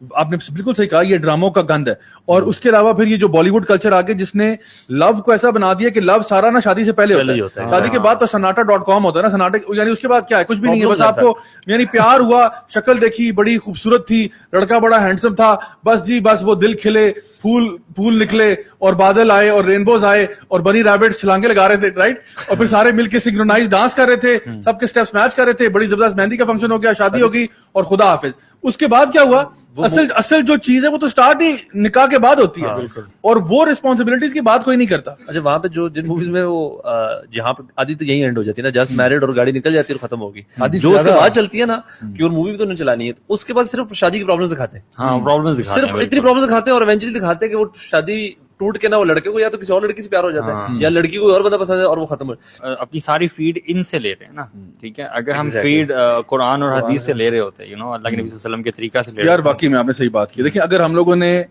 آپ نے بالکل صحیح کہا, یہ ڈراموں کا گند ہے. اور اس کے علاوہ پھر یہ جو بالی ووڈ کلچر آگے جس نے لو کو ایسا بنا دیا کہ لو سارا نا شادی سے پہلے ہوتا ہے, شادی کے بعد تو سناٹا.com ہوتا ہے نا, سناٹا یعنی اس کے بعد کیا ہے, کچھ بھی نہیں ہے, بس آپ کو یعنی پیار ہوا, شکل دیکھی, بڑی خوبصورت تھی, لڑکا بڑا ہینڈسم تھا, بس جی بس وہ دل کھلے, پھول نکلے اور بادل آئے اور رینبوز آئے اور بنی ریبٹس چھلانگے لگا رہے تھے, رائٹ, اور پھر سارے مل کے سنکرونائز ڈانس کر رہے تھے, سب کے سٹیپس میچ کر رہے تھے, بڑی زبردست مہندی کا فنکشن ہو گیا, شادی ہوگی اور خدا حافظ. اس کے بعد کیا ہوا, اصل جو چیز ہے وہ تو سٹارٹ ہی نکاح کے بعد ہوتی ہے, اور وہ ریسپانسبلٹیز کی بات کوئی نہیں کرتا. اچھا وہاں پہ جو جن موویز میں وہ جہاں پہ آدھی تو یہی اینڈ ہو جاتی ہے نا, جسٹ میرڈ اور گاڑی نکل جاتی ہے اور ختم ہوگی, جو اس کے بعد چلتی ہے نا کہ اور مووی بھی تو نہیں چلانی ہے, اس کے بعد صرف شادی کی پرابلمز دکھاتے ہیں, صرف اتنی پرابلمز دکھاتے ہیں, اور ایونچولی دکھاتے ہیں کہ وہ شادی ٹوٹ کے نا وہ لڑکے کو یا تو کسی اور لڑکی سے پیار ہو جاتا ہے, یا لڑکی کو اور بندہ پسند ہے اور وہ ختم ہو. اپنی ساری فیڈ ان سے لے رہے ہیں نا, ٹھیک ہے, اگر ہم فیڈ قرآن اور حدیث سے لے رہے ہوتے ہیں, اللہ کے نبی صلی اللہ علیہ وسلم کے طریقہ سے لے رہے, یار واقعی میں آپ نے صحیح بات کی. دیکھیں اگر ہم لوگوں نے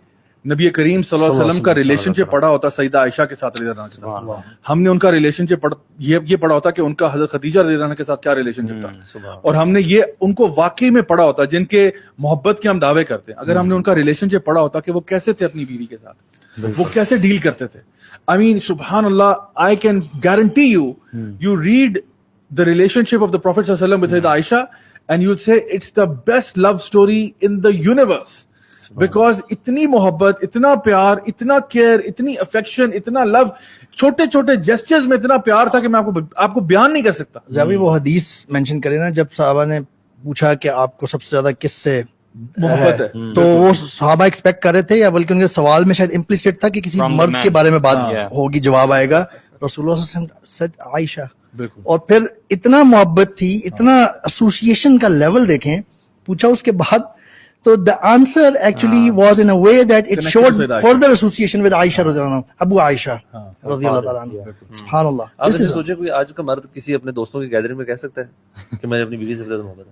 نبی کریم صلی اللہ علیہ وسلم کا ریلیشن شپ پڑھا ہوتا سیدہ عائشہ کے ساتھ رضی اللہ عنہا کے ساتھ, ہم نے ان کا ریلیشن شپ یہ پڑھا ہوتا کہ ان کا حضرت خدیجہ رضی اللہ عنہا کے ساتھ کیا ریلیشن شپ تھا, اور ہم نے یہ ان کو واقعی میں پڑھا ہوتا جن کے محبت کے ہم دعوے کرتے ہیں, اگر ہم نے ان کا ریلیشن شپ پڑھا ہوتا کہ وہ کیسے تھے اپنی بیوی کے ساتھ, وہ کیسے ڈیل کرتے تھے. I mean, subhanallah, I can guarantee you read the relationship of the Prophet sallallahu alaihi wasallam with Sayyidah Aisha and you'll say it's the best love story in the universe. Because اتنی محبت, اتنا پیار, اتنا care, اتنی affection, اتنا لو, چھوٹے چھوٹے gestures میں اتنا پیار تھا کہ میں آپ کو بیان نہیں کر سکتا. جب وہ حدیث مینشن کرے نا, جب صحابہ نے پوچھا کہ آپ کو سب سے زیادہ کس سے محبت ہے, تو وہ صحابہ ایکسپیکٹ کر رہے تھے, یا بلکہ ان کے سوال میں شاید امپلیسٹ تھا کہ کسی مرد کے بارے میں بات ہوگی, جواب آئے گا. رسول اللہ صلی اللہ علیہ وسلم said عائشہ, اور پھر اتنا محبت تھی, اتنا ایسوسیشن کا لیول دیکھیں, پوچھا اس کے بعد, تو the answer actually was in a way that it showed further association with Aisha رضی اللہ عنہ, ابو عائشہ رضی اللہ تعالیٰ عنہ. سبحان اللہ. آپ نے سوچے کوئی آج کا مرد کسی اپنے دوستوں کی گیدرنگ میں کہہ سکتا ہے کہ میں اپنی بیوی سے زیادہ محبت ہے,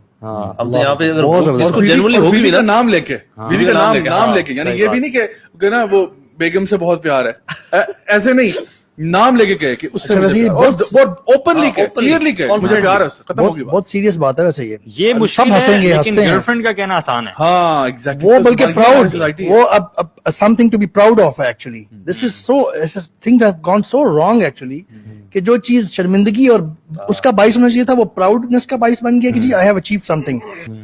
اب تو یہاں پہ اگر اس کو جنرلی ہوگی بھی نا نام لے کے, بیوی کا نام لے کے, یعنی یہ بھی نہیں کہ نا وہ بیگم سے بہت پیار ہے, ایسے نہیں, نام لے کے کہے کہ اس سے بہت اوپنلی کہے, کلیئرلی کہے مجھے پیار ہے, ختم ہوگی بات. بہت سیریس بات ہے ویسے, یہ مشکل ہے لیکن گرل فرینڈ کا کہنا آسان ہے. ہاں ایگزیکٹلی, وہ بلکہ پراؤڈ, وہ something to be proud of actually. This is so things have gone so wrong actually, کہ جو چیز شرمندگی اور اس کا باعث ہونا چاہیے تھا وہ پراؤڈنس کا باعث بن گیا کہ جی آئی ہیو اچیوڈ سم تھنگ.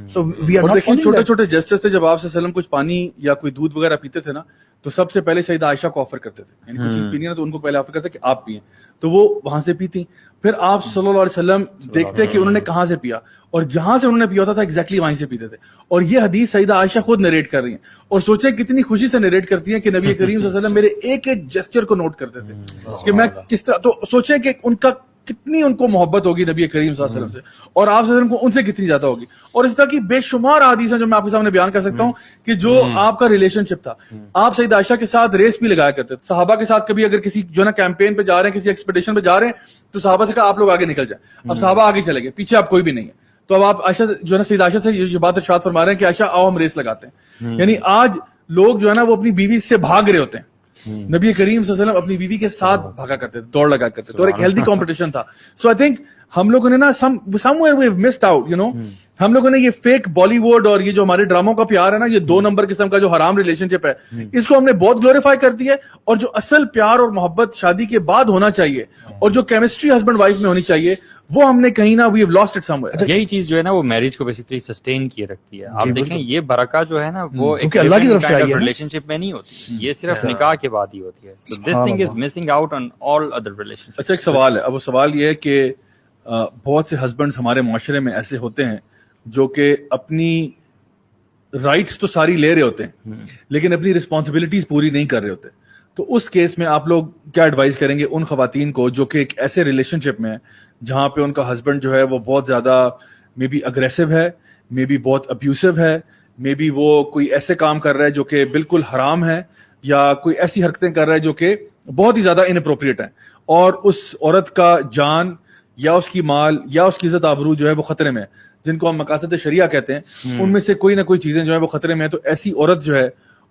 So we are not. چھوٹے چھوٹے جسچرز تھے, جب آپ صلی اللہ علیہ وسلم کچھ پانی یا کوئی دودھ وغیرہ پیتے تھے نا, تو سب سے پہلے سیدہ عائشہ کو آفر کرتے تھے, یعنی کچھ چیز پینی ہے تو ان کو پہلے آفر کرتے کہ آپ پئیں, تو وہ وہاں سے پیتی. پھر آپ صلی اللہ علیہ وسلم دیکھتے کہ انہوں نے کہاں سے پیا, اور جہاں سے انہوں نے پیا ہوتا تھا ایگزیکٹلی وہیں سے پیتے تھے. اور یہ حدیث سیدہ عائشہ خود نریٹ کر رہی ہیں, اور سوچیں کتنی خوشی سے نریٹ کرتی ہیں کہ نبی کریم صلی اللہ علیہ وسلم میرے ایک ایک جسچر کو نوٹ کرتے تھے کہ میں کس طرح, تو سوچیں کہ ان کا کتنی ان کو محبت ہوگی نبی کریم صلی اللہ علیہ وسلم سے, اور آپ صلی اللہ علیہ وسلم کو ان سے کتنی زیادہ ہوگی. اور اس طرح کی بے شمار حدیث ہیں جو میں آپ کے سامنے بیان کر سکتا ہوں کہ جو آپ کا ریلیشن شپ تھا. آپ سیدہ عائشہ کے ساتھ ریس بھی لگایا کرتے تھے, صحابہ کے ساتھ کبھی اگر کسی جو ہے نا کیمپین پہ جا رہے ہیں, کسی ایکسپیڈیشن پہ جا رہے ہیں, تو صحابہ سے کہا آپ لوگ آگے نکل جائیں, اب صحابہ آگے چلے گئے, پیچھے آپ کوئی بھی نہیں ہے, تو اب آپ عائشہ جو ہے نا سیدہ عائشہ سے یہ بات ارشاد فرما رہے ہیں کہ عائشہ آؤ ہم ریس لگاتے ہیں. یعنی آج لوگ جو ہے نا وہ اپنی بیوی سے بھاگ رہے ہوتے ہیں, نبی کریم صلی اللہ علیہ وسلم اپنی بیوی کے ساتھ بھاگا کرتے تھے, دوڑ لگا کرتے تھے, اور ایک ہیلدی کمپٹیشن تھا. سو آئی تھنک ہم لوگوں نے نا somewhere we have missed out, you know, ہم لوگوں نے یہ فیک بالی ووڈ اور یہ جو ہمارے ڈراموں کا پیار ہے نا, یہ 2 نمبر قسم کا جو حرام ریلیشن شپ ہے, اس کو ہم نے بہت گلوریفائی کر دیا ہے. اور جو اصل پیار اور محبت شادی کے بعد ہونا چاہیے, اور جو کیمسٹری ہسبینڈ وائف میں ہونی چاہیے, وہ ہم نے کہیں نہ we have lost it somewhere. یہی چیز جو ہے نا وہ میرج کو بیسیکلی سسٹین کیے رکھتی ہے. آپ دیکھیں یہ برکہ جو ہے نا وہ ایک اللہ کی طرف سے آئی ہے, ریلیشن شپ میں نہیں ہوتی, یہ صرف نکاح کے بعد ہی ہوتی ہے. So this thing is missing out on all other relationships. اچھا ایک سوال ہے, اب وہ سوال یہ ہے کہ بہت سے ہسبینڈز ہمارے معاشرے میں ایسے ہوتے ہیں جو کہ اپنی رائٹس تو ساری لے رہے ہوتے ہیں لیکن اپنی رسپانسبلٹیز پوری نہیں کر رہے ہوتے. تو اس کیس میں آپ لوگ کیا ایڈوائز کریں گے ان خواتین کو جو کہ ایک ایسے ریلیشن شپ میں ہیں جہاں پہ ان کا ہسبینڈ جو ہے وہ بہت زیادہ مے بی اگریسو ہے, مے بی بہت ابیوسو ہے, مے بی وہ کوئی ایسے کام کر رہا ہے جو کہ بالکل حرام ہے, یا کوئی ایسی حرکتیں کر رہا ہے جو کہ بہت ہی زیادہ انپروپریٹ ہیں, اور اس عورت کا جان یا اس کی مال یا اس کی عزت آبرو جو ہے وہ خطرے میں ہے, جن کو ہم مقاصد شریعہ کہتے ہیں, ان میں سے کوئی نہ کوئی چیزیں جو ہے وہ خطرے میں ہے. تو ایسی عورت جو ہے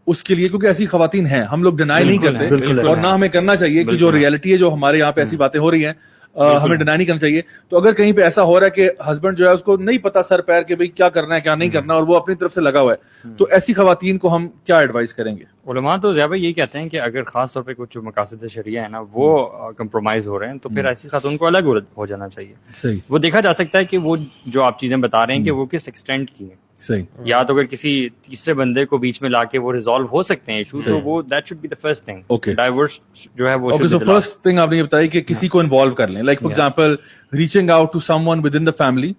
اس کے لیے, کیونکہ ایسی خواتین ہیں, ہم لوگ ڈینائی نہیں کرتے اور نہ ہمیں کرنا چاہیے کہ جو ریئلٹی ہے, جو ہمارے یہاں پہ ایسی باتیں ہو رہی ہیں, ہمیں ڈینائی نہیں کرنا چاہیے. تو اگر کہیں پہ ایسا ہو رہا ہے کہ ہسبینڈ جو ہے اس کو نہیں پتا سر پیر کہ بھائی کیا کرنا ہے کیا نہیں کرنا, اور وہ اپنی طرف سے لگا ہوا ہے, تو ایسی خواتین کو ہم کیا ایڈوائز کریں گے؟ علماء تو زیادہ یہی کہتے ہیں کہ اگر خاص طور پہ کچھ جو مقاصد شریعہ ہے نا وہ کمپرومائز ہو رہے ہیں تو پھر ایسی خاتون کو الگ ہو جانا چاہیے. صحیح. وہ دیکھا جا سکتا ہے کہ وہ جو آپ چیزیں بتا رہے ہیں کہ وہ کس ایکسٹینٹ کی ہیں. صحیح. یا تو اگر کسی تیسرے بندے کو بیچ میں لا کے وہ ریزالو ہو سکتے ہیں ایشو, تو وہ that should be the first thing. Okay. Divorce جو ہے وہ اوکے, سو فرسٹ تھنگ آپ نے یہ بتائی کہ کسی کو انوالو کر لیں, like for example reaching out to someone within the family